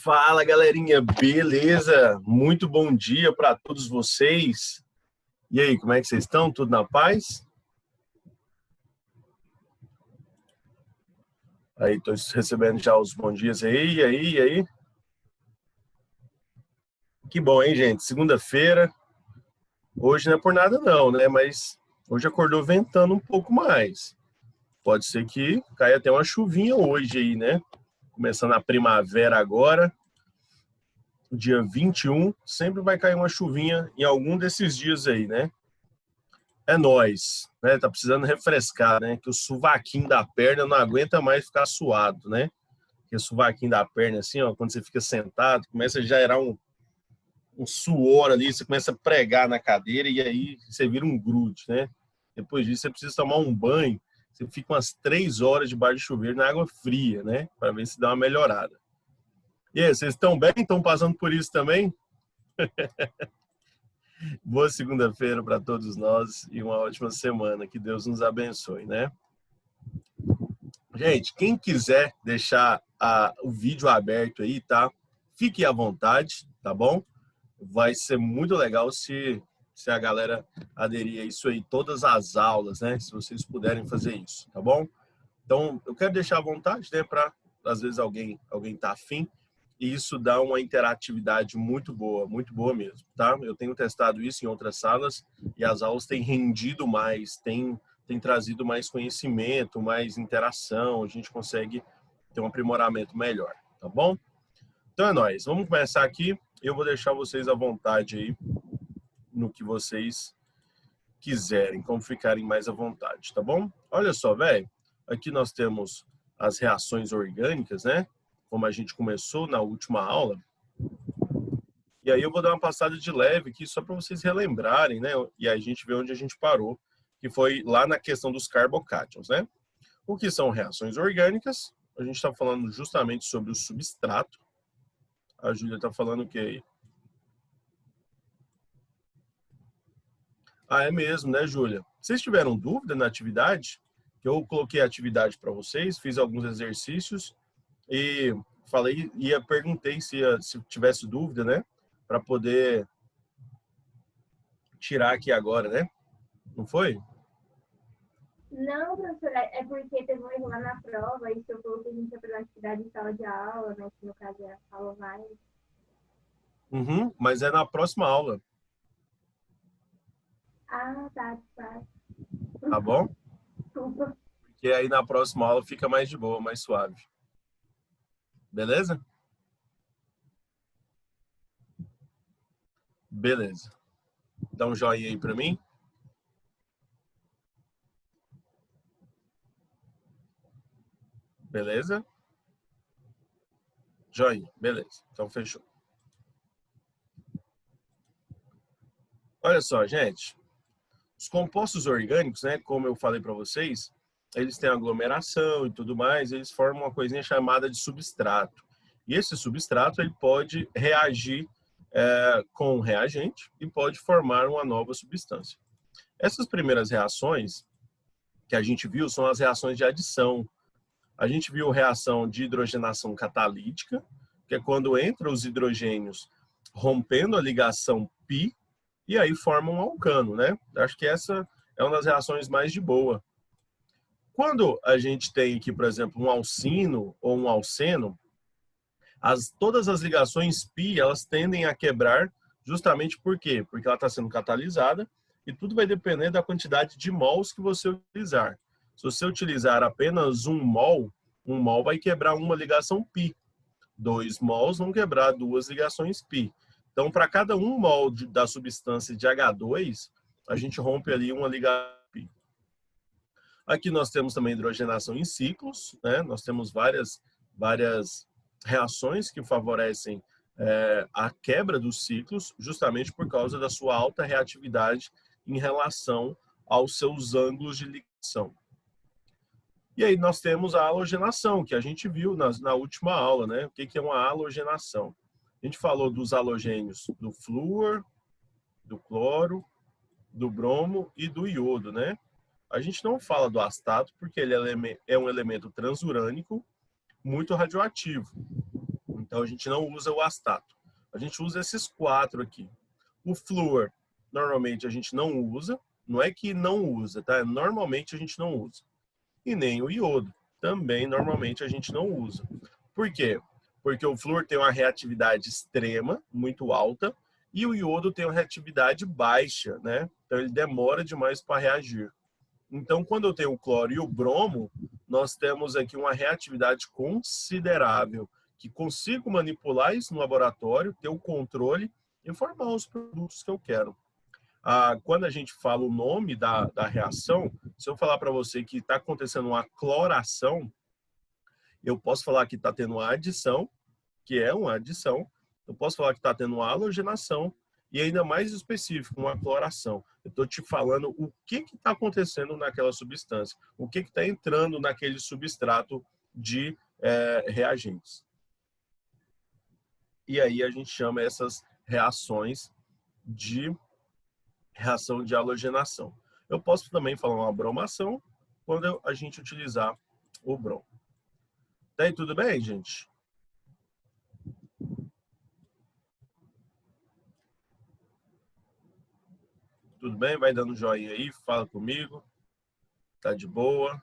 Fala, galerinha, beleza? Muito bom dia para todos vocês. E aí, como é que vocês estão? Tudo na paz? Aí, estou recebendo já os bons dias aí, e aí? Que bom, hein, gente? Segunda-feira. Hoje não é por nada não, né? Mas hoje acordou ventando um pouco mais. Pode ser que caia até uma chuvinha hoje aí, né? Começando a primavera agora. Dia 21, sempre vai cair uma chuvinha em algum desses dias aí, né? É nóis, né? Tá precisando refrescar, né? Que o sovaquinho da perna não aguenta mais ficar suado, né? Que o sovaquinho da perna, assim, ó, quando você fica sentado, começa a gerar um suor ali, você começa a pregar na cadeira e aí você vira um grude, né? Depois disso, você precisa tomar um banho, você fica umas 3 horas debaixo de chuveiro na água fria, né? Para ver se dá uma melhorada. E aí, vocês estão bem? Estão passando por isso também? Boa segunda-feira para todos nós e uma ótima semana. Que Deus nos abençoe, né? Gente, quem quiser deixar o vídeo aberto aí, tá? Fique à vontade, tá bom? Vai ser muito legal se a galera aderir a isso aí, todas as aulas, né? Se vocês puderem fazer isso, tá bom? Então, eu quero deixar à vontade, né? Para, às vezes, alguém tá afim. E isso dá uma interatividade muito boa mesmo, tá? Eu tenho testado isso em outras salas e as aulas têm rendido mais, têm trazido mais conhecimento, mais interação, a gente consegue ter um aprimoramento melhor, tá bom? Então é nóis, vamos começar aqui. Eu vou deixar vocês à vontade aí no que vocês quiserem, como ficarem mais à vontade, tá bom? Olha só, velho, aqui nós temos as reações orgânicas, né? Como a gente começou na última aula. E aí eu vou dar uma passada de leve aqui só para vocês relembrarem, né? E aí a gente vê onde a gente parou, que foi lá na questão dos carbocátions, né? O que são reações orgânicas? A gente está falando justamente sobre o substrato. A Júlia está falando o que aí? Ah, é mesmo, né, Júlia? Vocês tiveram dúvida na atividade? Eu coloquei a atividade para vocês, fiz alguns exercícios e falei, perguntei se tivesse dúvida, né? Para poder tirar aqui agora, né? Não foi? Não, professora, é porque teve um erro lá na prova, e se eu coloquei a gente ia fazer uma atividade em sala de aula, né? Que no caso é a aula mais. Uhum, mas é na próxima aula, Ah, tá. tá bom? Desculpa. Que aí na próxima aula fica mais de boa, mais suave. Beleza? Beleza. Dá um joinha aí para mim. Beleza? Joinha, beleza. Então fechou. Olha só, gente. Os compostos orgânicos, né, como eu falei para vocês, eles têm aglomeração e tudo mais, eles formam uma coisinha chamada de substrato. E esse substrato ele pode reagir com um reagente e pode formar uma nova substância. Essas primeiras reações que a gente viu são as reações de adição. A gente viu reação de hidrogenação catalítica, que é quando entra os hidrogênios rompendo a ligação π e aí formam um alcano, né? Acho que essa é uma das reações mais de boa. Quando a gente tem aqui, por exemplo, um alcino ou um alceno, todas as ligações π, elas tendem a quebrar justamente por quê? Porque ela está sendo catalisada e tudo vai depender da quantidade de mols que você utilizar. Se você utilizar apenas um mol vai quebrar uma ligação π. 2 mols vão quebrar 2 ligações π. Então, para cada 1 mol da substância de H2, a gente rompe ali uma ligação π. Aqui nós temos também hidrogenação em ciclos, né? Nós temos várias reações que favorecem a quebra dos ciclos, justamente por causa da sua alta reatividade em relação aos seus ângulos de ligação. E aí nós temos a halogenação, que a gente viu na última aula, né? O que é uma halogenação? A gente falou dos halogênios do flúor, do cloro, do bromo e do iodo, né? A gente não fala do astato porque ele é um elemento transurânico muito radioativo. Então, a gente não usa o astato. A gente usa esses 4 aqui. O flúor, normalmente, a gente não usa. Não é que não usa, tá? Normalmente, a gente não usa. E nem o iodo. Também, normalmente, a gente não usa. Por quê? Porque o flúor tem uma reatividade extrema, muito alta, e o iodo tem uma reatividade baixa, né? Então, ele demora demais para reagir. Então, quando eu tenho o cloro e o bromo, nós temos aqui uma reatividade considerável, que consigo manipular isso no laboratório, ter o controle e formar os produtos que eu quero. Quando a gente fala o nome da reação, se eu falar para você que está acontecendo uma cloração, eu posso falar que está tendo uma adição, que é uma adição, eu posso falar que está tendo uma halogenação, e ainda mais específico, uma cloração. Eu estou te falando o que está acontecendo naquela substância, o que está entrando naquele substrato de reagentes. E aí a gente chama essas reações de reação de halogenação. Eu posso também falar uma bromação quando a gente utilizar o brom. Daí tudo bem, gente? Tudo bem? Vai dando joinha aí, fala comigo. Tá de boa?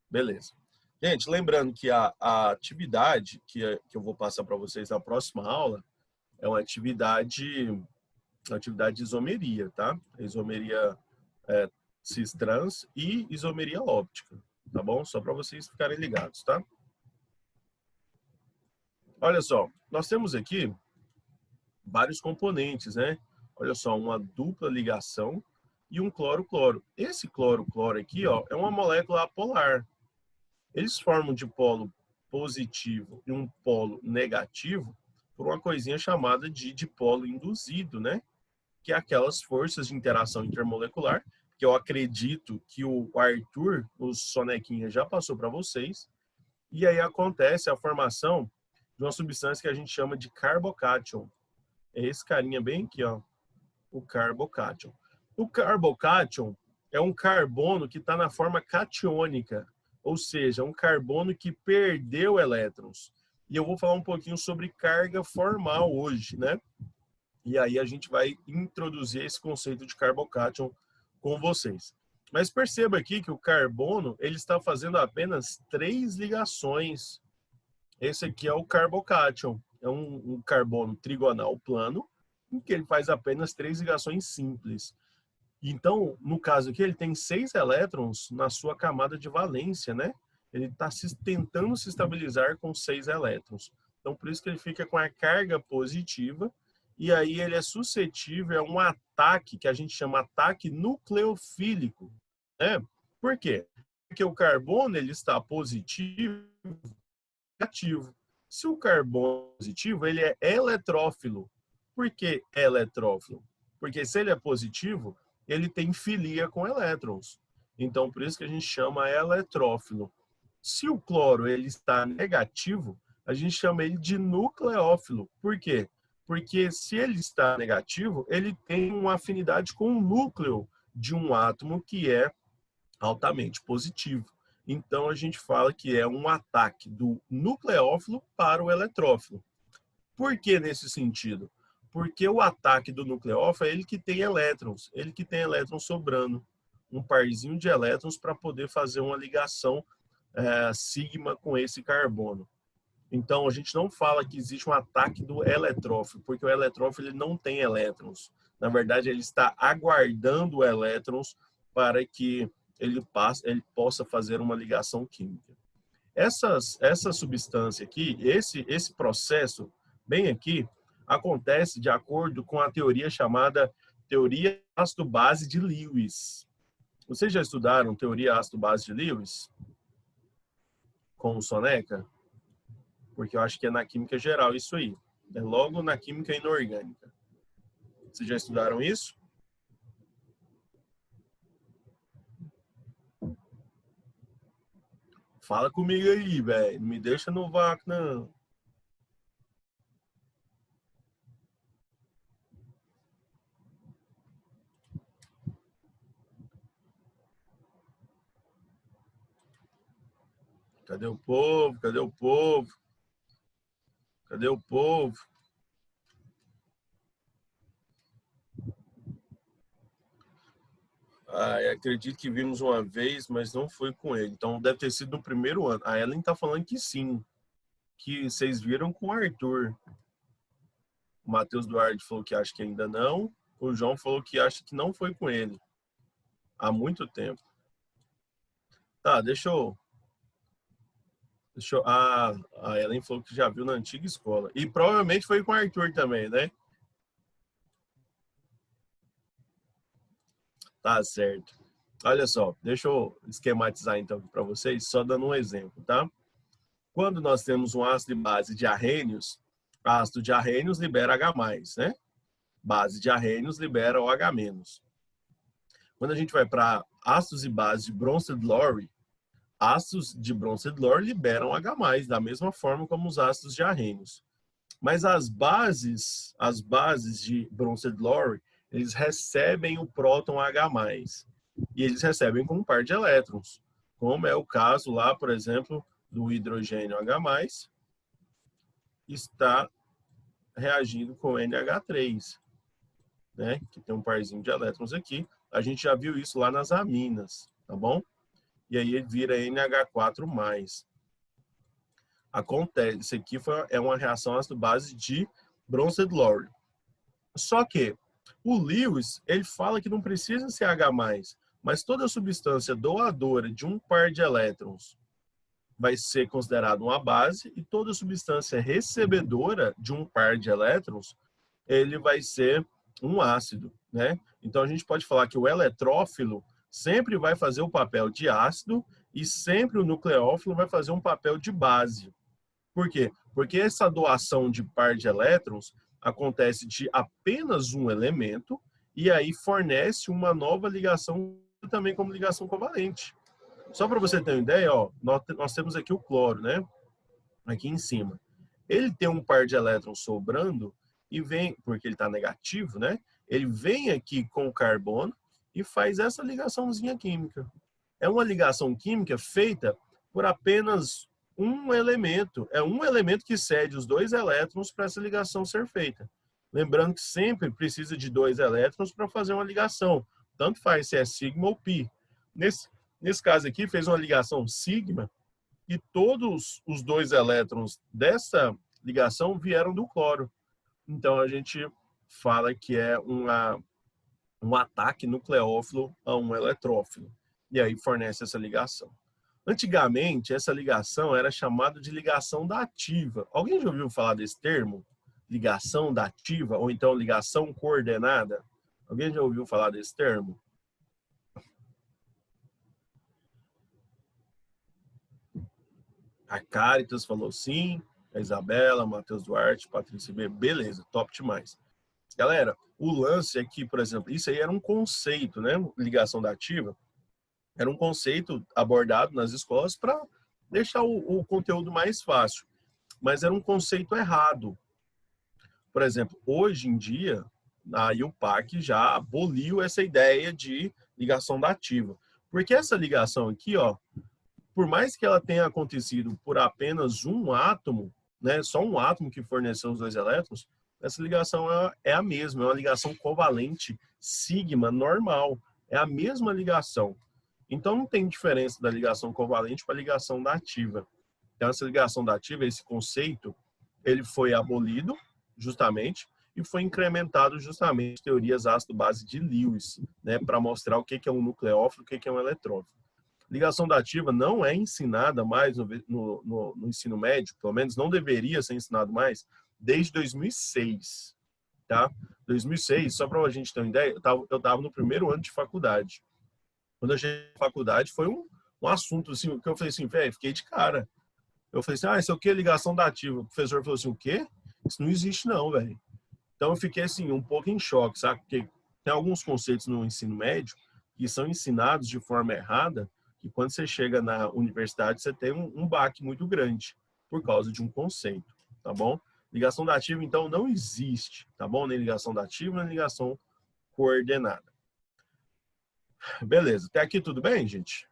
Beleza. Gente, lembrando que a atividade que eu vou passar para vocês na próxima aula é uma atividade de isomeria, tá? Isomeria cis-trans e isomeria óptica, tá bom? Só para vocês ficarem ligados, tá? Olha só, nós temos aqui vários componentes, né? Olha só, uma dupla ligação e um cloro-cloro. Esse cloro-cloro aqui, ó, é uma molécula apolar. Eles formam um dipolo positivo e um polo negativo por uma coisinha chamada de dipolo induzido, né? Que é aquelas forças de interação intermolecular, que eu acredito que o Arthur, o Sonequinha, já passou para vocês. E aí acontece a formação de uma substância que a gente chama de carbocátion. É esse carinha bem aqui, ó, o carbocátion. O carbocátion é um carbono que está na forma catiônica, ou seja, um carbono que perdeu elétrons. E eu vou falar um pouquinho sobre carga formal hoje, né? E aí a gente vai introduzir esse conceito de carbocátion com vocês. Mas perceba aqui que o carbono ele está fazendo apenas 3 ligações. Esse aqui é o carbocátion. É um carbono trigonal plano, em que ele faz apenas 3 ligações simples. Então, no caso aqui, ele tem 6 elétrons na sua camada de valência, né? Ele está tentando se estabilizar com 6 elétrons. Então, por isso que ele fica com a carga positiva, e aí ele é suscetível a um ataque, que a gente chama ataque nucleofílico, né? Por quê? Porque o carbono ele está positivo e negativo. Se o carbono é positivo, ele é eletrófilo. Por que eletrófilo? Porque se ele é positivo, ele tem filia com elétrons. Então, por isso que a gente chama eletrófilo. Se o cloro ele está negativo, a gente chama ele de nucleófilo. Por quê? Porque se ele está negativo, ele tem uma afinidade com o núcleo de um átomo que é altamente positivo. Então, a gente fala que é um ataque do nucleófilo para o eletrófilo. Por que nesse sentido? Porque o ataque do nucleófilo é ele que tem elétrons, ele que tem elétrons sobrando, um parzinho de elétrons para poder fazer uma ligação sigma com esse carbono. Então, a gente não fala que existe um ataque do eletrófilo, porque o eletrófilo ele não tem elétrons. Na verdade, ele está aguardando elétrons para que ele possa fazer uma ligação química. Essa substância aqui, esse processo, bem aqui, acontece de acordo com a teoria chamada teoria ácido-base de Lewis. Vocês já estudaram teoria ácido-base de Lewis? Com o Soneca? Porque eu acho que é na química geral isso aí. É logo na química inorgânica. Vocês já estudaram isso? Fala comigo aí, velho. Não me deixa no vácuo, não. Cadê o povo? Cadê o povo? Cadê o povo? Acredito que vimos uma vez, mas não foi com ele. Então deve ter sido no primeiro ano. A Ellen tá falando que sim, que vocês viram com o Arthur. O Matheus Duarte falou que acha que ainda não. O João falou que acha que não foi com ele. Há muito tempo. Tá, a Ellen falou que já viu na antiga escola. E provavelmente foi com o Arthur também, né? Tá certo. Olha só, deixa eu esquematizar então para vocês, só dando um exemplo, tá? Quando nós temos um ácido de base de arrênios, ácido de arrênios libera H+, né? Base de arrênios libera OH-. Quando a gente vai para ácidos e bases de Bronsted-Lowry, ácidos de Bronsted-Lowry liberam H+, da mesma forma como os ácidos de arrênios. Mas as bases de Bronsted-Lowry, eles recebem o próton H+, e eles recebem com um par de elétrons, como é o caso lá, por exemplo, do hidrogênio H+, está reagindo com NH3, né? Que tem um parzinho de elétrons aqui. A gente já viu isso lá nas aminas, tá bom? E aí ele vira NH4+. Acontece, isso aqui é uma reação ácido-base de Bronsted-Lowry. Só que o Lewis, ele fala que não precisa ser H+, mas toda substância doadora de um par de elétrons vai ser considerada uma base e toda substância recebedora de um par de elétrons, ele vai ser um ácido, né? Então a gente pode falar que o eletrófilo sempre vai fazer o papel de ácido e sempre o nucleófilo vai fazer um papel de base. Por quê? Porque essa doação de par de elétrons acontece de apenas um elemento e aí fornece uma nova ligação também como ligação covalente. Só para você ter uma ideia, ó, nós temos aqui o cloro, né? Aqui em cima. Ele tem um par de elétrons sobrando e vem, porque ele está negativo, né? Ele vem aqui com o carbono e faz essa ligaçãozinha química. É uma ligação química feita por apenas um elemento. É um elemento que cede os 2 elétrons para essa ligação ser feita. Lembrando que sempre precisa de 2 elétrons para fazer uma ligação. Tanto faz se é sigma ou pi. Nesse caso aqui, fez uma ligação sigma e todos os 2 elétrons dessa ligação vieram do cloro. Então, a gente fala que é um ataque nucleófilo a um eletrófilo. E aí fornece essa ligação. Antigamente, essa ligação era chamada de ligação dativa. Alguém já ouviu falar desse termo? Ligação dativa ou então ligação coordenada? Alguém já ouviu falar desse termo? A Caritas falou sim, a Isabela, Matheus Duarte, Patrícia B. Beleza, top demais. Galera, o lance aqui, por exemplo, isso aí era um conceito, né? Ligação dativa. Era um conceito abordado nas escolas para deixar o conteúdo mais fácil. Mas era um conceito errado. Por exemplo, hoje em dia, a IUPAC já aboliu essa ideia de ligação dativa. Porque essa ligação aqui, ó, por mais que ela tenha acontecido por apenas um átomo, né, só um átomo que forneceu os 2 elétrons, essa ligação é a mesma, é uma ligação covalente sigma normal, é a mesma ligação. Então não tem diferença da ligação covalente para a ligação dativa. Então essa ligação dativa, esse conceito, ele foi abolido justamente e foi incrementado justamente teorias ácido-base de Lewis, né, para mostrar o que é um nucleófilo, o que é um eletrófilo. Ligação dativa não é ensinada mais no ensino médio, pelo menos não deveria ser ensinado mais, desde 2006, tá? 2006, só para a gente ter uma ideia, eu tava no primeiro ano de faculdade. Quando eu cheguei na faculdade, foi um assunto assim, que eu falei assim, velho, fiquei de cara. Eu falei assim, isso aqui é ligação dativa. O professor falou assim, o quê? Isso não existe não, velho. Então eu fiquei assim, um pouco em choque, sabe? Porque tem alguns conceitos no ensino médio que são ensinados de forma errada, que quando você chega na universidade você tem um baque muito grande por causa de um conceito, tá bom? Ligação dativa, então, não existe, tá bom? Nem ligação dativa, nem ligação coordenada. Beleza, até aqui tudo bem, gente?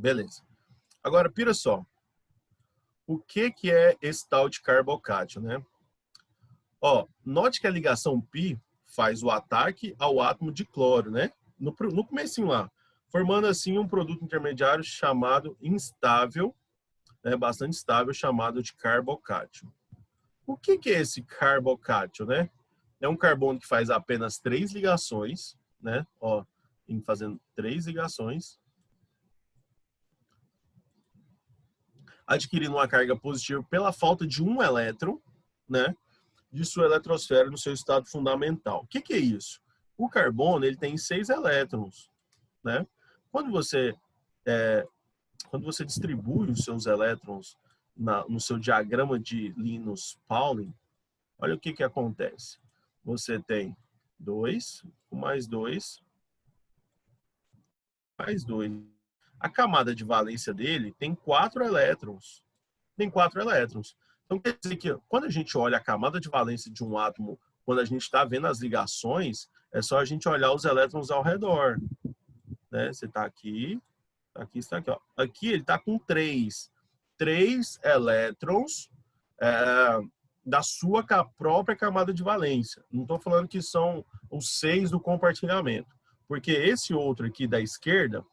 Beleza. Agora, pira só. O que é esse tal de carbocátio, né? Ó, note que a ligação pi faz o ataque ao átomo de cloro, né? No comecinho lá, formando assim um produto intermediário chamado instável, né? Bastante estável, chamado de carbocátio. O que é esse carbocátio, né? É um carbono que faz apenas 3 ligações, né? Ó, fazendo 3 ligações, adquirindo uma carga positiva pela falta de um elétron, né, de sua eletrosfera no seu estado fundamental. O que é isso? O carbono ele tem 6 elétrons, né? Quando você distribui os seus elétrons no seu diagrama de Linus-Pauling, olha o que acontece. Você tem 2, mais 2, mais 2. A camada de valência dele tem 4 elétrons. Tem 4 elétrons. Então, quer dizer que quando a gente olha a camada de valência de um átomo, quando a gente está vendo as ligações, é só a gente olhar os elétrons ao redor. Né? Você está aqui, está aqui. Ó. Aqui ele está com 3. 3 elétrons da sua própria camada de valência. Não estou falando que são os 6 do compartilhamento. Porque esse outro aqui da esquerda,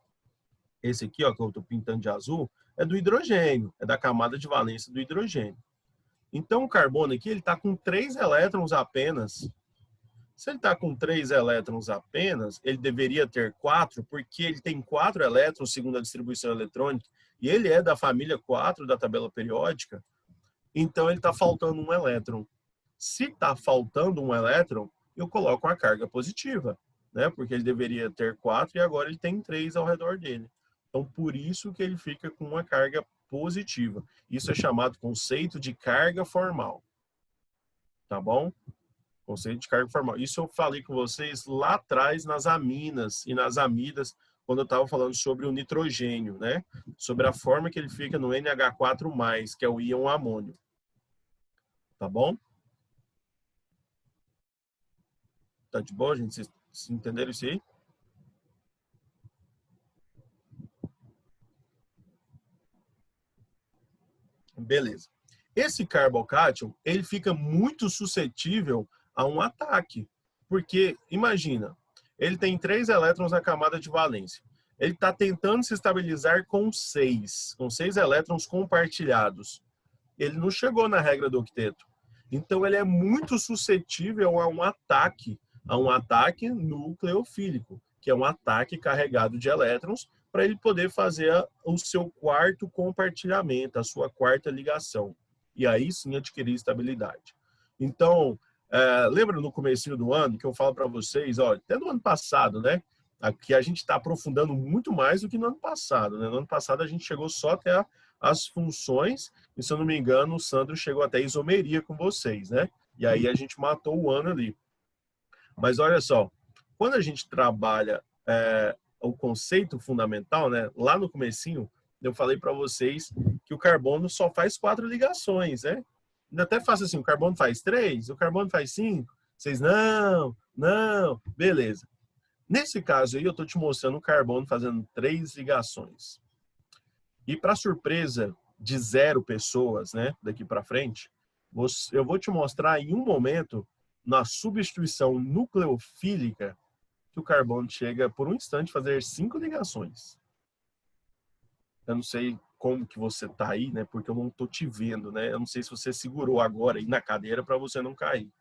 esse aqui, ó, que eu estou pintando de azul, é do hidrogênio, é da camada de valência do hidrogênio. Então, o carbono aqui, ele está com 3 elétrons apenas. Se ele está com 3 elétrons apenas, ele deveria ter 4, porque ele tem 4 elétrons, segundo a distribuição eletrônica, e ele é da família 4 da tabela periódica, então ele está faltando um elétron. Se está faltando um elétron, eu coloco uma carga positiva, né? Porque ele deveria ter 4 e agora ele tem 3 ao redor dele. Então, por isso que ele fica com uma carga positiva. Isso é chamado conceito de carga formal. Tá bom? Conceito de carga formal. Isso eu falei com vocês lá atrás nas aminas e nas amidas, quando eu estava falando sobre o nitrogênio, né? Sobre a forma que ele fica no NH4+, que é o íon amônio. Tá bom? Tá de boa, gente? Vocês entenderam isso aí? Beleza. Esse carbocátio, ele fica muito suscetível a um ataque. Porque, imagina, ele tem 3 elétrons na camada de valência. Ele está tentando se estabilizar com 6 elétrons compartilhados. Ele não chegou na regra do octeto. Então, ele é muito suscetível a um ataque nucleofílico, que é um ataque carregado de elétrons, para ele poder fazer o seu quarto compartilhamento, a sua quarta ligação. E aí sim adquirir estabilidade. Então, lembra no comecinho do ano que eu falo para vocês, ó, até no ano passado, né? Aqui a gente está aprofundando muito mais do que no ano passado. Né? No ano passado a gente chegou só até as funções, e se eu não me engano, o Sandro chegou até a isomeria com vocês, né? E aí a gente matou o ano ali. Mas olha só, quando a gente trabalha o conceito fundamental, né? Lá no comecinho, eu falei para vocês que o carbono só faz 4 ligações, né? Ainda até faço assim, o carbono faz 3, o carbono faz 5. Vocês, não, beleza. Nesse caso aí, eu estou te mostrando o carbono fazendo 3 ligações. E para surpresa de 0 pessoas, né, daqui para frente, eu vou te mostrar em um momento, na substituição nucleofílica, que o carbono chega por um instante a fazer 5 ligações. Eu não sei como que você está aí, né, porque eu não estou te vendo, né? Eu não sei se você segurou agora aí na cadeira para você não cair.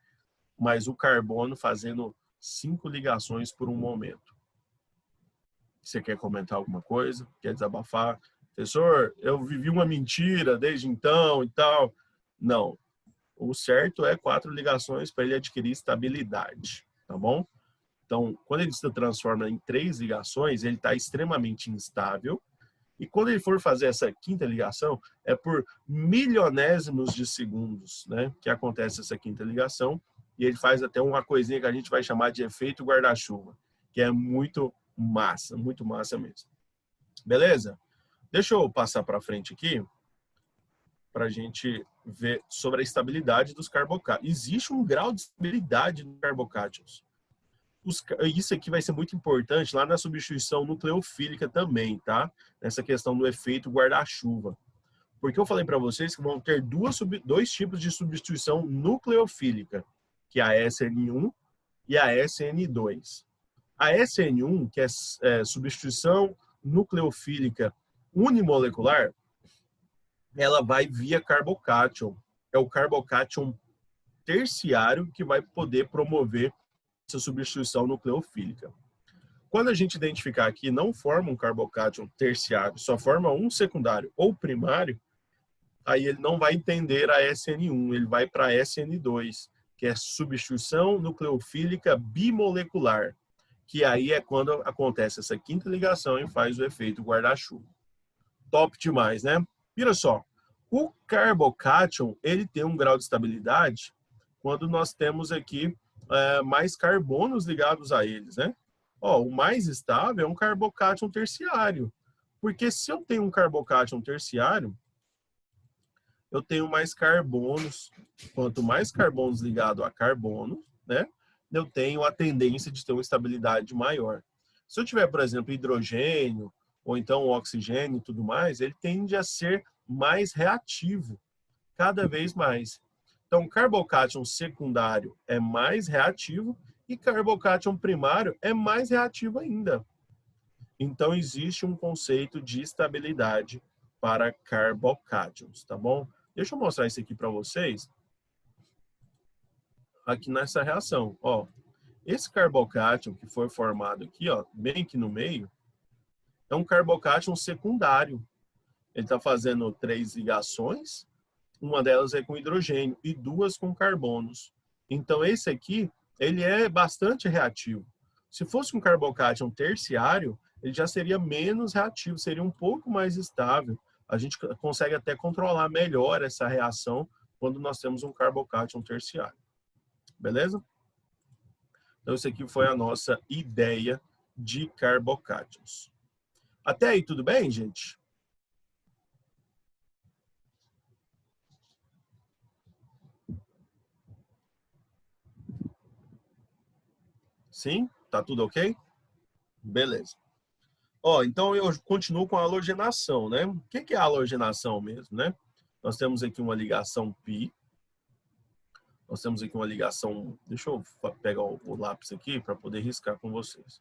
Mas o carbono fazendo 5 ligações por um momento. Você quer comentar alguma coisa? Quer desabafar? Professor, eu vivi uma mentira desde então e tal. Não. O certo é 4 ligações para ele adquirir estabilidade, tá bom? Então, quando ele se transforma em 3 ligações, ele está extremamente instável. E quando ele for fazer essa quinta ligação, é por milionésimos de segundos, né, que acontece essa quinta ligação. E ele faz até uma coisinha que a gente vai chamar de efeito guarda-chuva, que é muito massa mesmo. Beleza? Deixa eu passar para frente aqui, para a gente ver sobre a estabilidade dos carbocátios. Existe um grau de estabilidade dos carbocátios. isso aqui vai ser muito importante lá na substituição nucleofílica também, tá? Nessa questão do efeito guarda-chuva. Porque eu falei para vocês que vão ter dois tipos de substituição nucleofílica, que é a SN1 e a SN2. A SN1, que é substituição nucleofílica unimolecular, ela vai via carbocátion. É o carbocátion terciário que vai poder promover essa substituição nucleofílica. Quando a gente identificar aqui não forma um carbocátion terciário, só forma um secundário ou primário, aí ele não vai entender a SN1, ele vai para a SN2, que é substituição nucleofílica bimolecular, que aí é quando acontece essa quinta ligação e faz o efeito guarda-chuva. Top demais, né? Mira só, o carbocátion, ele tem um grau de estabilidade quando nós temos aqui mais carbonos ligados a eles, né? Ó, o mais estável é um carbocátion terciário, porque se eu tenho um carbocátion terciário, eu tenho mais carbonos. Quanto mais carbonos ligados a carbono, né, eu tenho a tendência de ter uma estabilidade maior. Se eu tiver, por exemplo, hidrogênio, ou então oxigênio e tudo mais, ele tende a ser mais reativo, cada vez mais. Então, carbocátion secundário é mais reativo e carbocátion primário é mais reativo ainda. Então, existe um conceito de estabilidade para carbocátions, tá bom? Deixa eu mostrar isso aqui para vocês. Aqui nessa reação, ó. Esse carbocátion que foi formado aqui, ó, bem aqui no meio, é um carbocátion secundário. Ele está fazendo 3 ligações, uma delas é com hidrogênio e 2 com carbonos. Então, esse aqui, ele é bastante reativo. Se fosse um carbocátion terciário, ele já seria menos reativo, seria um pouco mais estável. A gente consegue até controlar melhor essa reação quando nós temos um carbocátion terciário. Beleza? Então, isso aqui foi a nossa ideia de carbocátions. Até aí, tudo bem, gente? Sim? Tá tudo ok? Beleza. Ó, então eu continuo com a halogenação, né? O que é a halogenação mesmo, né? Nós temos aqui uma ligação π. Nós temos aqui uma ligação... Deixa eu pegar o lápis aqui para poder riscar com vocês.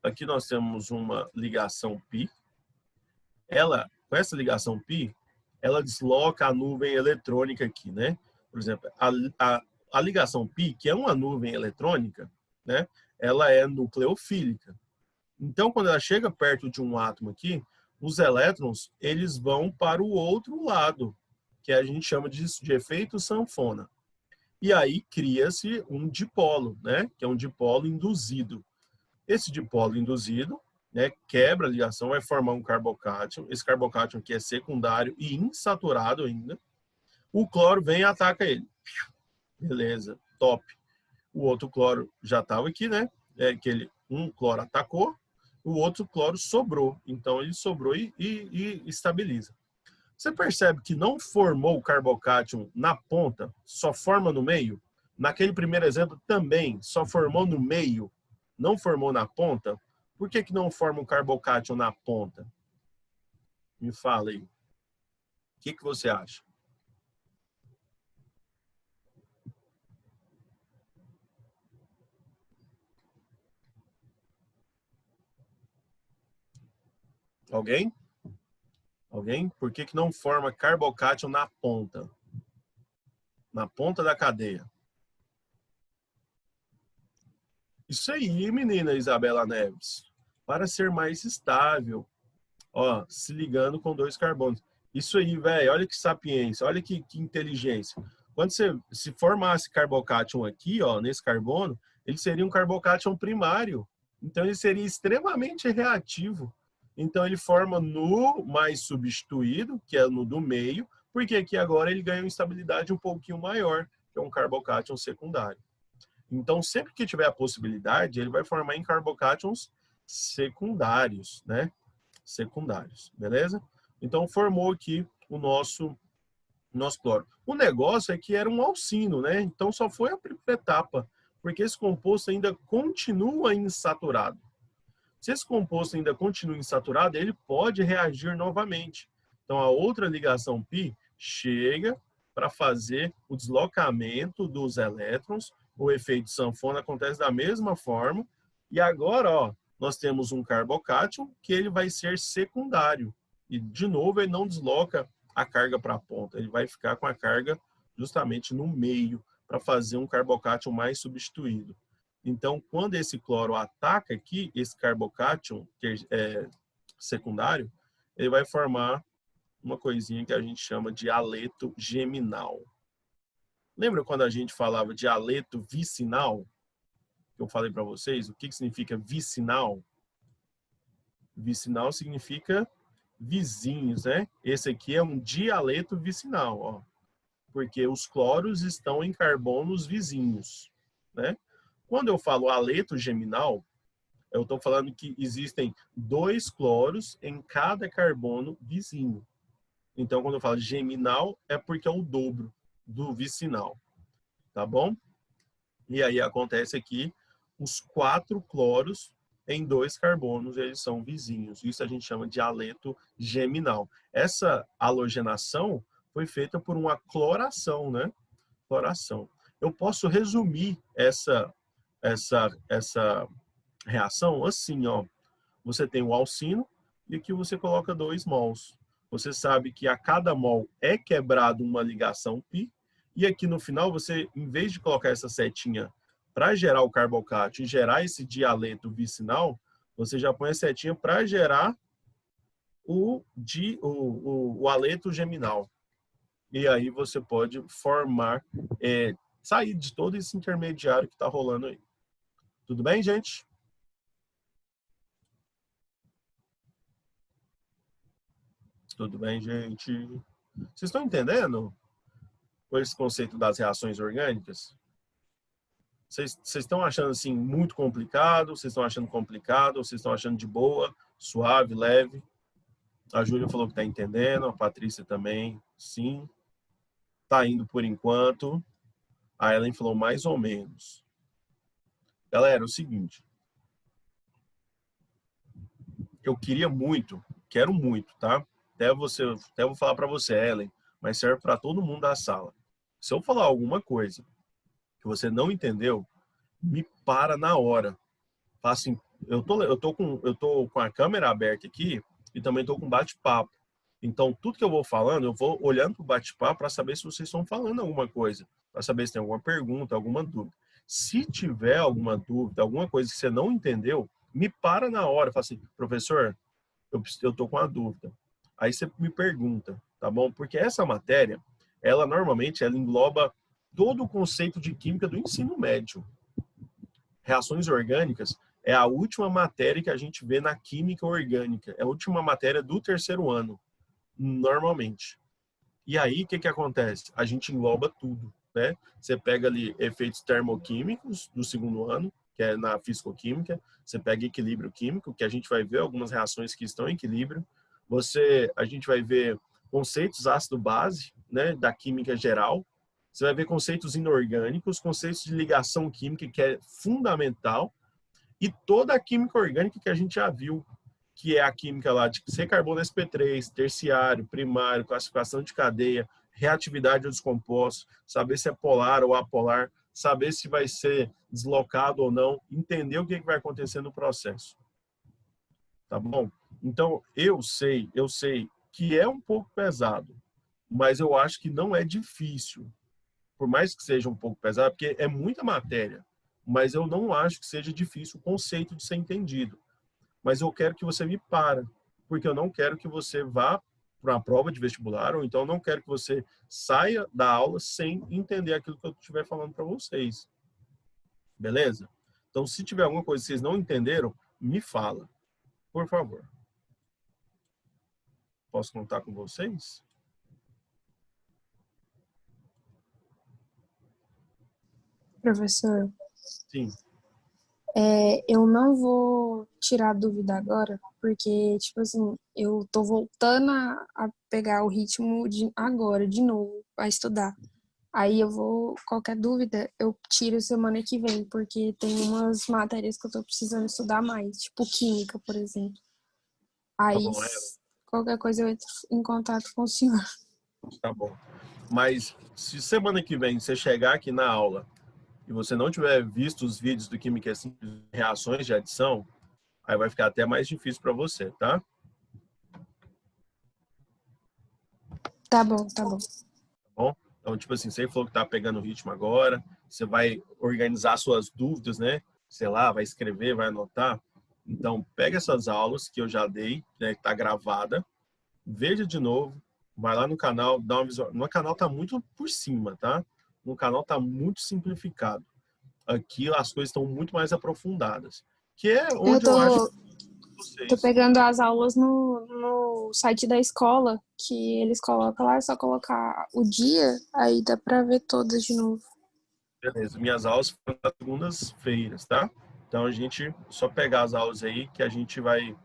Aqui nós temos uma ligação π. Com essa ligação π, ela desloca a nuvem eletrônica aqui, né? Por exemplo, a ligação π, que é uma nuvem eletrônica, né? Ela é nucleofílica. Então, quando ela chega perto de um átomo aqui, os elétrons, eles vão para o outro lado, que a gente chama de efeito sanfona. E aí cria-se um dipolo, né? Que é um dipolo induzido. Esse dipolo induzido, né, quebra a ligação, vai formar um carbocátion. Esse carbocátion aqui é secundário e insaturado ainda. O cloro vem e ataca ele. Beleza, top. O outro cloro já estava aqui, né? Um cloro atacou, o outro cloro sobrou. Então, ele sobrou e estabiliza. Você percebe que não formou o carbocátion na ponta, só forma no meio? Naquele primeiro exemplo também, só formou no meio, não formou na ponta? Por que não forma um carbocátion na ponta? Me fala aí. O que você acha? Alguém? Alguém? Por que não forma carbocátion na ponta? Na ponta da cadeia. Isso aí, menina Isabela Neves. Para ser mais estável. Ó, se ligando com 2 carbonos. Isso aí, velho. Olha que sapiência. Olha que inteligência. Quando você se formasse carbocátion aqui, ó, nesse carbono, ele seria um carbocátion primário. Então, ele seria extremamente reativo. Então, ele forma no mais substituído, que é no do meio, porque aqui agora ele ganha uma estabilidade um pouquinho maior, que é um carbocátion secundário. Então, sempre que tiver a possibilidade, ele vai formar em carbocátions secundários, né? Secundários, beleza? Então, formou aqui o nosso cloro. O negócio é que era um alcino, né? Então, só foi a primeira etapa. Porque esse composto ainda continua insaturado. Se esse composto ainda continua insaturado, ele pode reagir novamente. Então, a outra ligação π chega para fazer o deslocamento dos elétrons. O efeito sanfona acontece da mesma forma. E agora, ó, nós temos um carbocátion que ele vai ser secundário. E, de novo, ele não desloca a carga para a ponta. Ele vai ficar com a carga justamente no meio para fazer um carbocátion mais substituído. Então, quando esse cloro ataca aqui, esse carbocátion secundário, ele vai formar uma coisinha que a gente chama de haleto geminal. Lembra quando a gente falava de haleto vicinal? Que eu falei para vocês, o que significa vicinal? Vicinal significa vizinhos, né? Esse aqui é um dialeto vicinal, ó, porque os cloros estão em carbonos vizinhos, né? Quando eu falo haleto geminal, eu estou falando que existem 2 cloros em cada carbono vizinho. Então, quando eu falo geminal, é porque é o dobro do vicinal, tá bom? E aí acontece aqui, os 4 cloros em 2 carbonos, eles são vizinhos. Isso a gente chama de haleto geminal. Essa halogenação foi feita por uma cloração, né? Cloração. Eu posso resumir essa reação assim, ó. Você tem o alcino e aqui você coloca 2 mols. Você sabe que a cada mol é quebrado uma ligação π, e aqui no final você, em vez de colocar essa setinha para gerar o carbocátion e gerar esse dialeto vicinal, você já põe a setinha para gerar o haleto geminal. E aí você pode formar, sair de todo esse intermediário que está rolando aí. Tudo bem, gente? Tudo bem, gente? Vocês estão entendendo esse conceito das reações orgânicas? Vocês estão achando assim muito complicado? Vocês estão achando complicado? Ou vocês estão achando de boa, suave, leve? A Júlia falou que está entendendo, a Patrícia também, sim. Está indo por enquanto. A Ellen falou mais ou menos. Galera, é o seguinte. Eu queria muito, quero muito, tá? Até vou falar para você, Ellen, mas serve para todo mundo da sala. Se eu falar alguma coisa que você não entendeu, me para na hora. Fala assim, eu tô com a câmera aberta aqui e também tô com bate-papo. Então, tudo que eu vou falando, eu vou olhando pro bate-papo para saber se vocês estão falando alguma coisa, para saber se tem alguma pergunta, alguma dúvida. Se tiver alguma dúvida, alguma coisa que você não entendeu, me para na hora. Fala assim, professor, eu tô com uma dúvida. Aí você me pergunta, tá bom? Porque essa matéria, ela normalmente ela engloba todo o conceito de química do ensino médio. Reações orgânicas é a última matéria que a gente vê na química orgânica. É a última matéria do 3º ano, normalmente. E aí, o que acontece? A gente engloba tudo, né? Você pega ali efeitos termoquímicos do 2º ano, que é na fisicoquímica. Você pega equilíbrio químico, que a gente vai ver algumas reações que estão em equilíbrio. A gente vai ver conceitos ácido-base, né, da química geral. Você vai ver conceitos inorgânicos, conceitos de ligação química, que é fundamental. E toda a química orgânica que a gente já viu, que é a química lá de C-carbono sp3, terciário, primário, classificação de cadeia, reatividade dos compostos, saber se é polar ou apolar, saber se vai ser deslocado ou não, entender o que vai acontecer no processo. Tá bom? Então, eu sei que é um pouco pesado, mas eu acho que não é difícil. Por mais que seja um pouco pesado, porque é muita matéria, mas eu não acho que seja difícil o conceito de ser entendido. Mas eu quero que você me pare, porque eu não quero que você vá para uma prova de vestibular, ou então eu não quero que você saia da aula sem entender aquilo que eu estiver falando para vocês. Beleza? Então, se tiver alguma coisa que vocês não entenderam, me fala, por favor. Posso contar com vocês? Professor, Sim. eu não vou tirar dúvida agora, porque, tipo assim, eu tô voltando a pegar o ritmo agora, de novo, a estudar. Aí eu vou, qualquer dúvida, eu tiro semana que vem, porque tem umas matérias que eu tô precisando estudar mais, tipo química, por exemplo. Tá Aí, bom, qualquer coisa eu entro em contato com o senhor. tá bom. Mas se semana que vem você chegar aqui na aula e você não tiver visto os vídeos do Química Simples, reações de adição, aí vai ficar até mais difícil para você, tá? Tá bom, tá bom. Tá bom? Então, tipo assim, você falou que tá pegando o ritmo agora, você vai organizar suas dúvidas, né? Sei lá, vai escrever, vai anotar. Então, pega essas aulas que eu já dei, né, que tá gravada, veja de novo, vai lá no canal, dá uma visual. No canal tá muito por cima, tá? No canal tá muito simplificado. Aqui as coisas estão muito mais aprofundadas, que é Eu onde eu acho tô, que tô vocês. pegando as aulas no site da escola, que eles colocam lá, é só colocar o dia, aí dá pra ver todas de novo. Beleza, minhas aulas foram nas segundas-feiras, tá? Então a gente só pegar as aulas aí que a gente vai.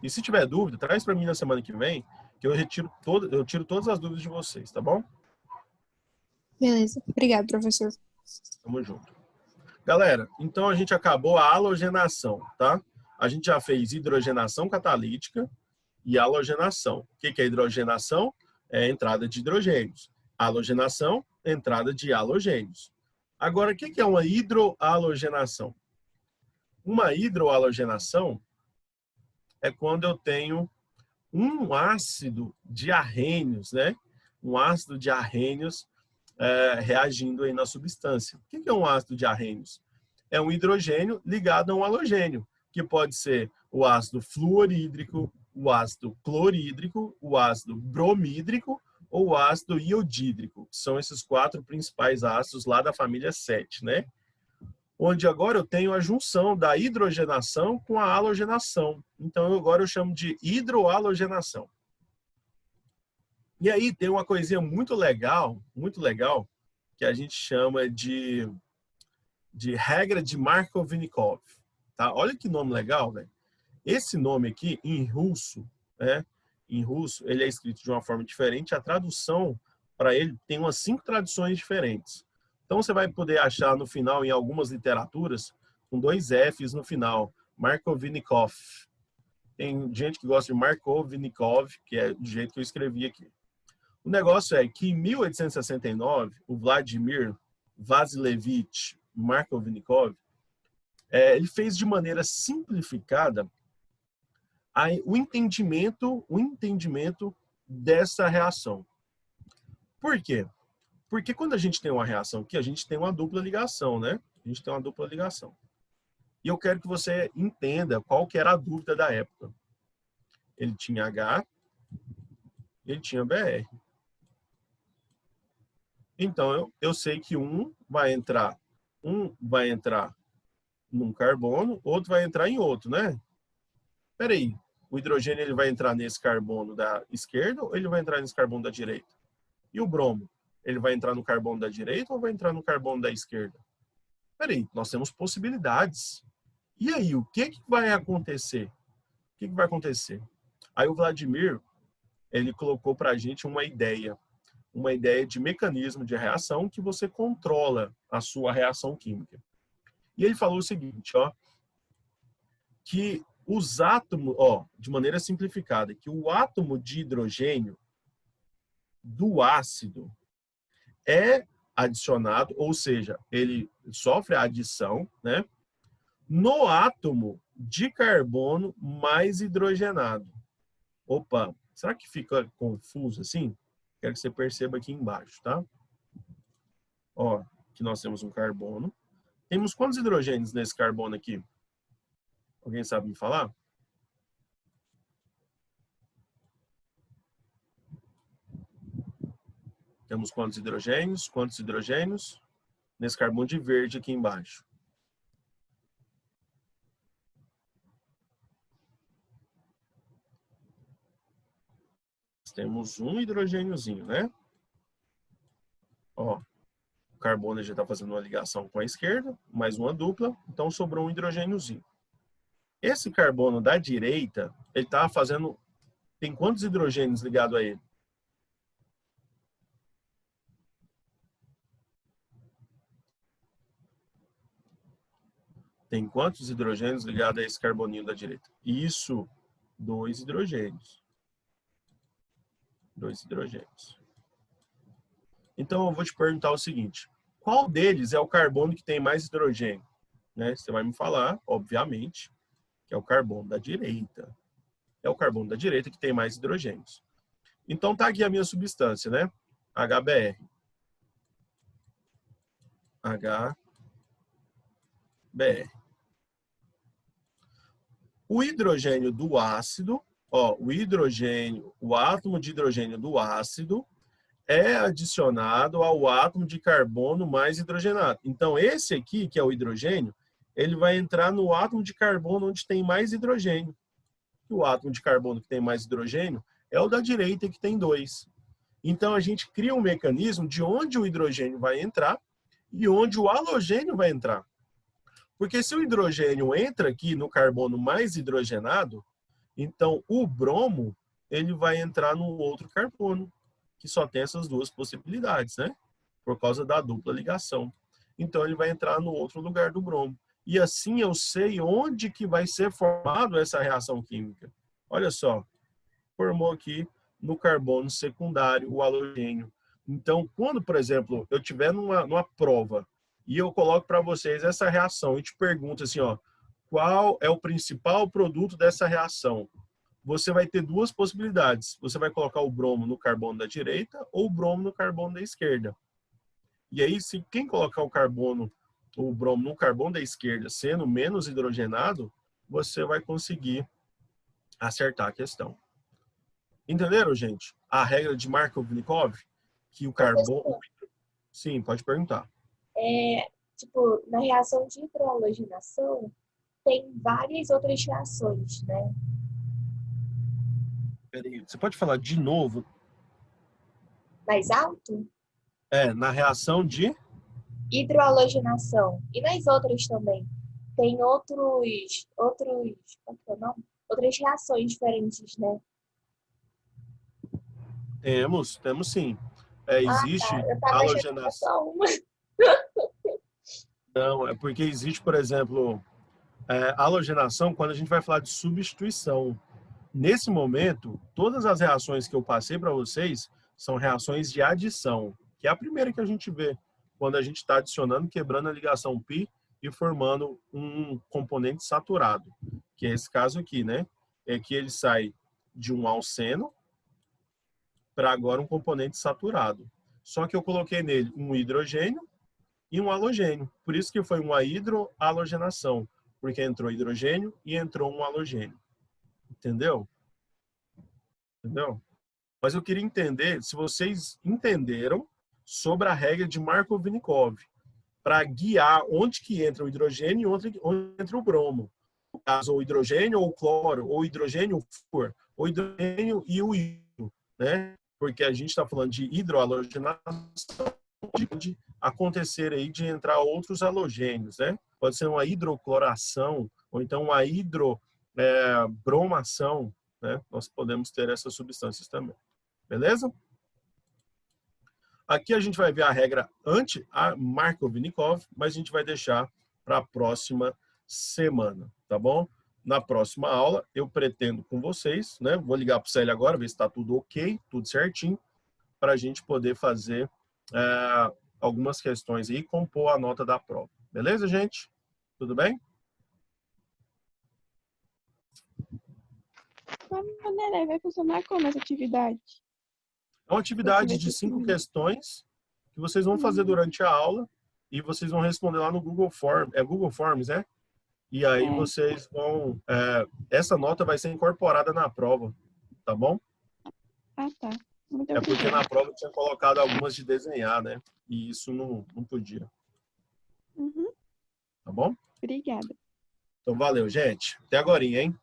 E se tiver dúvida, traz para mim na semana que vem, que eu tiro todas as dúvidas de vocês, tá bom? Beleza. Obrigada, professor. Tamo junto. Galera, então a gente acabou a halogenação, tá? A gente já fez hidrogenação catalítica e halogenação. O que é hidrogenação? É a entrada de hidrogênios. Halogenação, entrada de halogênios. Agora, o que é uma hidrohalogenação? Uma hidrohalogenação é quando eu tenho um ácido de arrênios, né? Um ácido de arrênios reagindo aí na substância. O que é um ácido de arrênios? É um hidrogênio ligado a um halogênio, que pode ser o ácido fluorídrico, o ácido clorídrico, o ácido bromídrico ou o ácido iodídrico, que são esses 4 principais ácidos lá da família 7, né? Onde agora eu tenho a junção da hidrogenação com a halogenação. Então agora eu chamo de hidrohalogenação. E aí tem uma coisinha muito legal, que a gente chama de regra de Markov-Nikov. Tá? Olha que nome legal, velho. Esse nome aqui, em russo, né? Em russo, ele é escrito de uma forma diferente. A tradução para ele tem umas 5 traduções diferentes. Então você vai poder achar no final, em algumas literaturas, com 2 Fs no final. Markov-Nikov. Tem gente que gosta de Markov-Nikov, que é do jeito que eu escrevi aqui. O negócio é que em 1869, o Vladimir Vasilevich Markov-Nikov, ele fez de maneira simplificada o entendimento dessa reação. Por quê? Porque quando a gente tem uma reação aqui, a gente tem uma dupla ligação, né? A gente tem uma dupla ligação. E eu quero que você entenda qual que era a dúvida da época. Ele tinha H, ele tinha Br. Então, eu sei que um vai entrar num carbono, outro vai entrar em outro, né? Peraí, o hidrogênio ele vai entrar nesse carbono da esquerda ou ele vai entrar nesse carbono da direita? E o bromo? Ele vai entrar no carbono da direita ou vai entrar no carbono da esquerda? Peraí, nós temos possibilidades. E aí, o que vai acontecer? O que vai acontecer? Aí o Vladimir, ele colocou para a gente uma ideia de mecanismo de reação que você controla a sua reação química. E ele falou o seguinte, ó, que os átomos, ó, de maneira simplificada, que o átomo de hidrogênio do ácido é adicionado, ou seja, ele sofre a adição, né, no átomo de carbono mais hidrogenado. Opa, será que fica confuso assim? Quero que você perceba aqui embaixo, tá? Ó, que nós temos um carbono. Temos quantos hidrogênios nesse carbono aqui? Alguém sabe me falar? Temos quantos hidrogênios? Quantos hidrogênios? Nesse carbono de verde aqui embaixo. Temos um hidrogêniozinho, né? Ó, o carbono já está fazendo uma ligação com a esquerda, mais uma dupla, então sobrou um hidrogêniozinho. Esse carbono da direita, ele está fazendo... Tem quantos hidrogênios ligados a ele? Tem quantos hidrogênios ligados a esse carboninho da direita? Isso, 2 hidrogênios. 2 hidrogênios. Então, eu vou te perguntar o seguinte. Qual deles é o carbono que tem mais hidrogênio? Né? Você vai me falar, obviamente, que é o carbono da direita. É o carbono da direita que tem mais hidrogênios. Então, tá aqui a minha substância, né? HBr. HBr. O hidrogênio do ácido, ó, o átomo de hidrogênio do ácido é adicionado ao átomo de carbono mais hidrogenado. Então, esse aqui, que é o hidrogênio, ele vai entrar no átomo de carbono onde tem mais hidrogênio. E o átomo de carbono que tem mais hidrogênio é o da direita, que tem 2. Então, a gente cria um mecanismo de onde o hidrogênio vai entrar e onde o halogênio vai entrar. Porque se o hidrogênio entra aqui no carbono mais hidrogenado, então o bromo ele vai entrar no outro carbono, que só tem essas duas possibilidades, né? Por causa da dupla ligação. Então ele vai entrar no outro lugar do bromo. E assim eu sei onde que vai ser formado essa reação química. Olha só, formou aqui no carbono secundário o halogênio. Então, quando, por exemplo, eu estiver numa prova e eu coloco para vocês essa reação e te pergunto assim, ó, qual é o principal produto dessa reação? Você vai ter duas possibilidades. Você vai colocar o bromo no carbono da direita ou o bromo no carbono da esquerda. E aí, se quem colocar o bromo no carbono da esquerda sendo menos hidrogenado, você vai conseguir acertar a questão. Entenderam, gente? A regra de Markov-Nikov, que o carbono... Sim, pode perguntar. Tipo, na reação de hidrohalogenação, tem várias outras reações, né? Peraí, você pode falar de novo? Mais alto? Na reação de... Hidrohalogenação. E nas outras também. Tem outros, como é o nome? Outras reações diferentes, né? Temos sim. Existe Eu tava achando que era halogenação. só uma. Não, é porque existe, por exemplo, halogenação quando a gente vai falar de substituição. Nesse momento, todas as reações que eu passei para vocês são reações de adição, que é a primeira que a gente vê quando a gente está adicionando, quebrando a ligação π e formando um componente saturado, que é esse caso aqui, né? É que ele sai de um alceno para agora um componente saturado. Só que eu coloquei nele um hidrogênio e um halogênio. Por isso que foi uma hidrohalogenação, porque entrou hidrogênio e entrou um halogênio. Entendeu? Entendeu? Mas eu queria entender se vocês entenderam sobre a regra de Markov-Nikov para guiar onde que entra o hidrogênio e onde entra o bromo. No caso, o hidrogênio ou o cloro, ou o hidrogênio ou o flúor, ou o hidrogênio e o hidro, né? Porque a gente está falando de hidrohalogenação, pode acontecer aí de entrar outros halogênios, né? Pode ser uma hidrocloração, ou então uma hidrobromação, né? Nós podemos ter essas substâncias também. Beleza? Aqui a gente vai ver a regra anti-Markov-Nikov, mas a gente vai deixar para a próxima semana, tá bom? Na próxima aula, eu pretendo com vocês, né? Vou ligar para o Célio agora, ver se está tudo ok, tudo certinho, para a gente poder fazer algumas questões aí e compor a nota da prova. Beleza, gente? Tudo bem? Maneira, vai funcionar como essa atividade? É uma atividade de 5 questões que vocês vão fazer durante a aula e vocês vão responder lá no Google Forms. É Google Forms, né? E aí vocês vão... essa nota vai ser incorporada na prova, tá bom? Ah, tá. Muito obrigado. Porque obrigada. na prova eu tinha colocado algumas de desenhar, né? E isso não podia. Uhum. Tá bom? Obrigada. Então, valeu, gente. Até agorinha, hein?